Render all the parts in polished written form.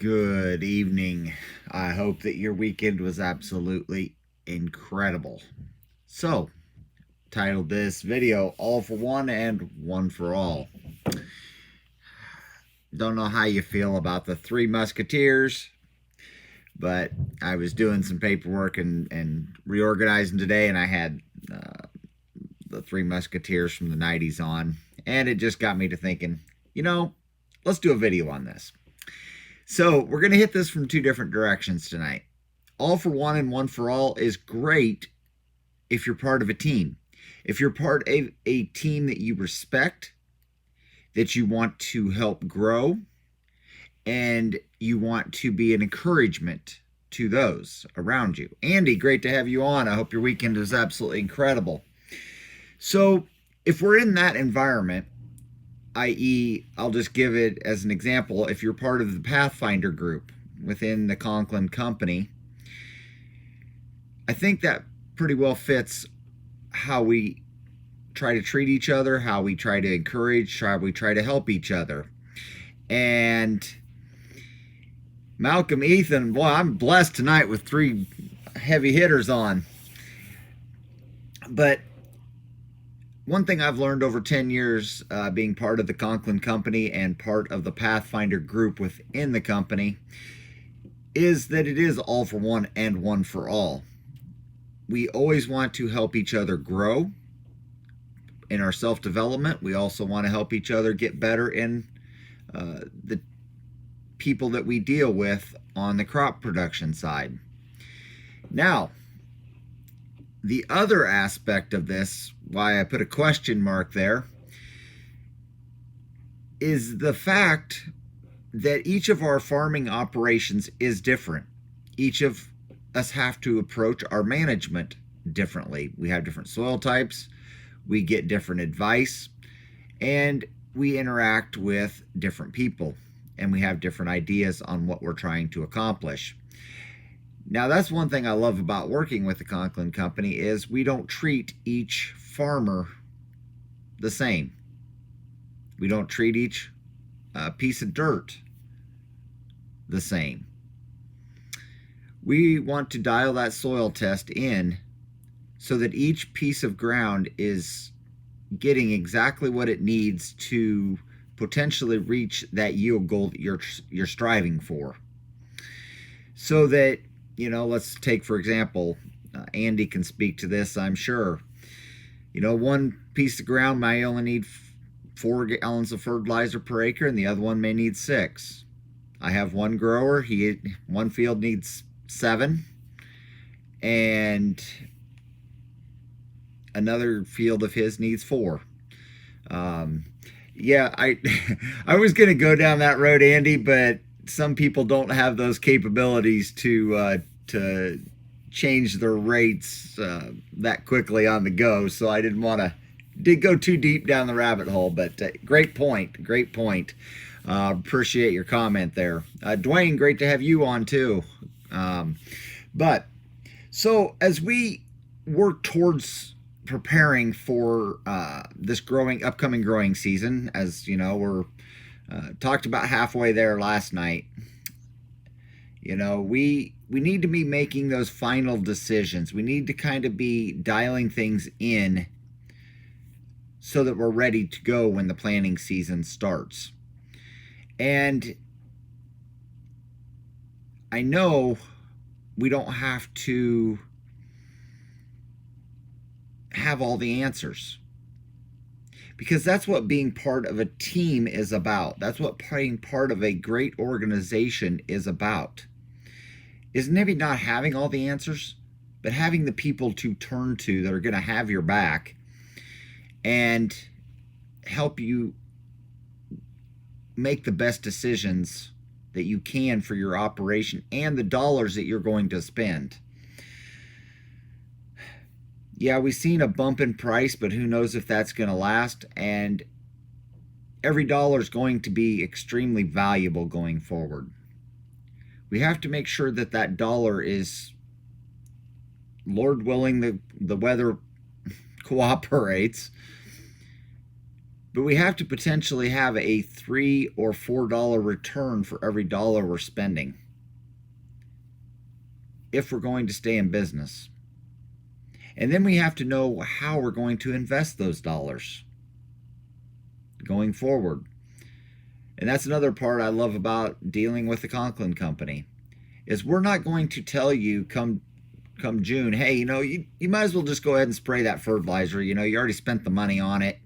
Good evening. I hope that your weekend was absolutely incredible. So, titled this video, All for One and One for All. Don't know how you feel about the Three Musketeers, but I was doing some paperwork and reorganizing today, and I had the Three Musketeers from the 90s on, and it just got me to thinking, let's do a video on this. So we're going to hit this from two different directions tonight. All for One and One for All is great if you're part of a team. If you're part of a team that you respect, that you want to help grow, and you want to be an encouragement to those around you. Andy, great to have you on. I hope your weekend is absolutely incredible. So if we're in that environment, i.e., I'll just give it as an example, if you're part of the Pathfinder group within the Conklin company, I think that pretty well fits how we try to treat each other, how we try to encourage, how we try to help each other. And Malcolm, Ethan, boy, I'm blessed tonight with three heavy hitters on. But one thing I've learned over 10 years being part of the Conklin company and part of the Pathfinder group within the company is that it is all for one and one for all. We always want to help each other grow in our self-development. We also want to help each other get better in the people that we deal with on the crop production side. Now, the other aspect of this, why I put a question mark there, is the fact that each of our farming operations is different. Each of us have to approach our management differently. We have different soil types, we get different advice, and we interact with different people, and we have different ideas on what we're trying to accomplish. Now, that's one thing I love about working with the Conklin company is we don't treat each farmer the same. We don't treat each piece of dirt the same. We want to dial that soil test in so that each piece of ground is getting exactly what it needs to potentially reach that yield goal that you're striving for. So that, let's take, for example, Andy can speak to this, I'm sure. One piece of ground may only need 4 gallons of fertilizer per acre, and the other one may need 6. I have one grower, one field needs 7, and another field of his needs 4. Yeah, I was going to go down that road, Andy, but some people don't have those capabilities to change their rates that quickly on the go, so I didn't want to go too deep down the rabbit hole. But great point. Appreciate your comment there, Dwayne. Great to have you on too. But so as we work towards preparing for this upcoming growing season, as you know, we're talked about halfway there last night. We need to be making those final decisions. We need to kind of be dialing things in so that we're ready to go when the planting season starts. And I know we don't have to have all the answers, because that's what being part of a team is about. That's what being part of a great organization is about. Is maybe not having all the answers, but having the people to turn to that are going to have your back and help you make the best decisions that you can for your operation and the dollars that you're going to spend. Yeah, we've seen a bump in price, but who knows if that's going to last. And every dollar is going to be extremely valuable going forward. We have to make sure that that dollar is, Lord willing, the weather cooperates, But we have to potentially have a $3 or $4 return for every dollar we're spending if we're going to stay in business. And then we have to know how we're going to invest those dollars going forward. And that's another part I love about dealing with the Conklin company, is we're not going to tell you come June, hey, you might as well just go ahead and spray that fertilizer. You already spent the money on it.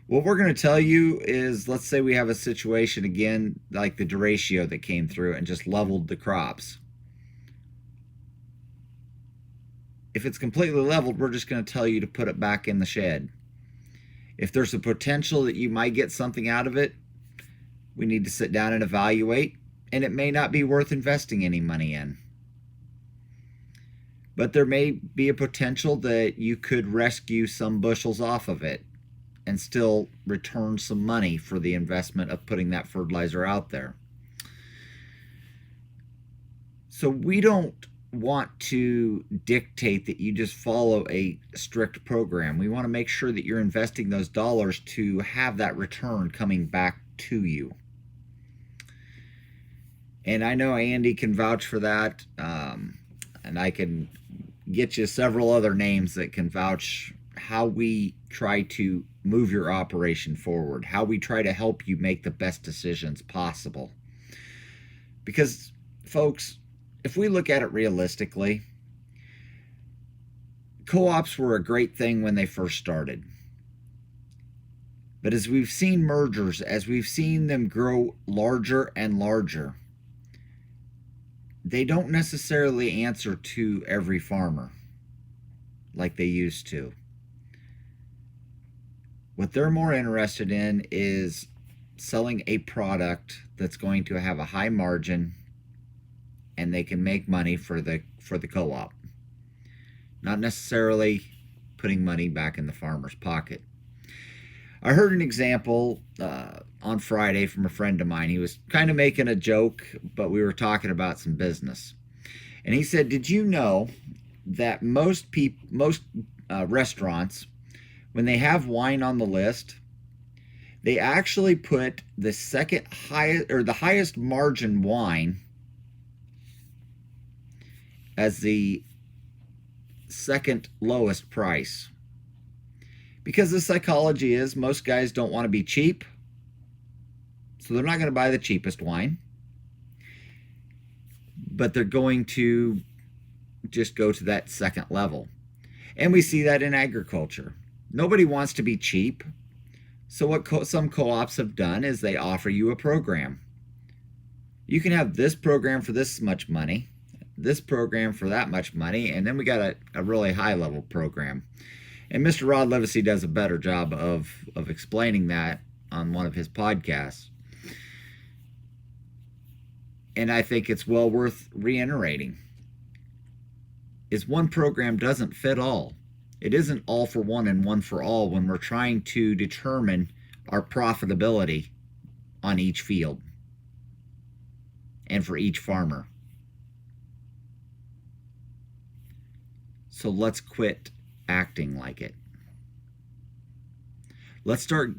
What we're going to tell you is, let's say we have a situation again, like the derecho that came through and just leveled the crops. If it's completely leveled, we're just going to tell you to put it back in the shed. If there's a potential that you might get something out of it, we need to sit down and evaluate, and it may not be worth investing any money in. But there may be a potential that you could rescue some bushels off of it and still return some money for the investment of putting that fertilizer out there. So we don't want to dictate that you just follow a strict program. We want to make sure that you're investing those dollars to have that return coming back to you. And I know Andy can vouch for that, and I can get you several other names that can vouch how we try to move your operation forward, how we try to help you make the best decisions possible. Because, folks, if we look at it realistically, co-ops were a great thing when they first started. But as we've seen mergers, as we've seen them grow larger and larger, they don't necessarily answer to every farmer like they used to. What they're more interested in is selling a product that's going to have a high margin and they can make money for the co-op. Not necessarily putting money back in the farmer's pocket. I heard an example on Friday from a friend of mine. He was kind of making a joke, but we were talking about some business. And he said, did you know that most restaurants, when they have wine on the list, they actually put the second highest or the highest margin wine as the second lowest price? Because the psychology is most guys don't want to be cheap, so they're not going to buy the cheapest wine, but they're going to just go to that second level. And we see that in agriculture. Nobody wants to be cheap, so what some co-ops have done is they offer you a program. You can have this program for this much money, this program for that much money, and then we got a really high level program. And Mr. Rod Livesey does a better job of explaining that on one of his podcasts. And I think it's well worth reiterating. Is one program doesn't fit all. It isn't all for one and one for all when we're trying to determine our profitability on each field and for each farmer. So let's quit acting like it. Let's start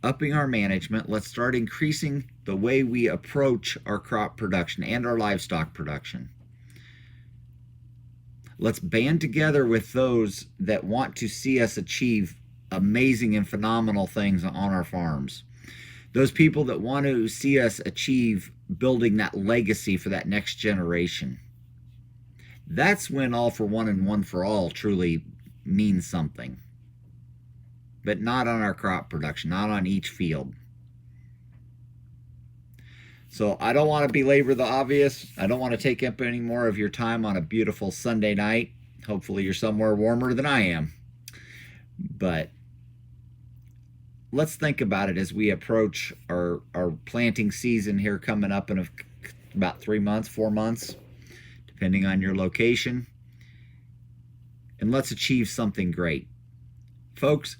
upping our management. Let's start increasing the way we approach our crop production and our livestock production. Let's band together with those that want to see us achieve amazing and phenomenal things on our farms. Those people that want to see us achieve building that legacy for that next generation. That's when all for one and one for all truly means something. But not on our crop production, not on each field. So I don't want to belabor the obvious. I don't want to take up any more of your time on a beautiful Sunday night. Hopefully you're somewhere warmer than I am. But let's think about it as we approach our planting season here coming up in about 3 months, 4 months, depending on your location. And let's achieve something great. Folks,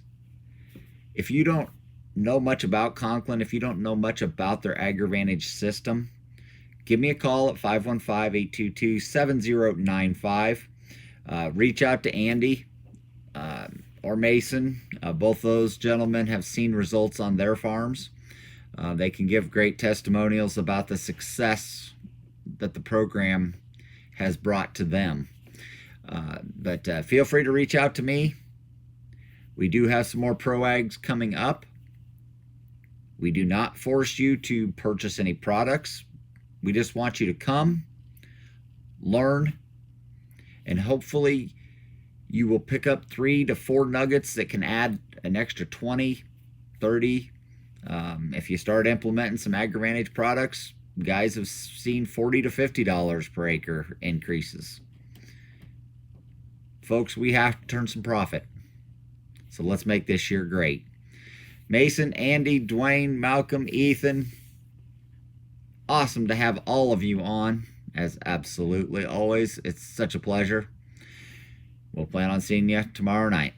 if you don't know much about Conklin, if you don't know much about their AgriVantage system, give me a call at 515-822-7095. Reach out to Andy or Mason. Both those gentlemen have seen results on their farms. They can give great testimonials about the success that the program has brought to them. But feel free to reach out to me. We do have some more ProAgs coming up. We do not force you to purchase any products. We just want you to come, learn, and hopefully you will pick up 3 to 4 nuggets that can add an extra 20, 30. If you start implementing some AgriVantage products, guys have seen $40 to $50 per acre increases. Folks, we have to turn some profit. So let's make this year great. Mason, Andy, Dwayne, Malcolm, Ethan, awesome to have all of you on, as absolutely always. It's such a pleasure. We'll plan on seeing you tomorrow night.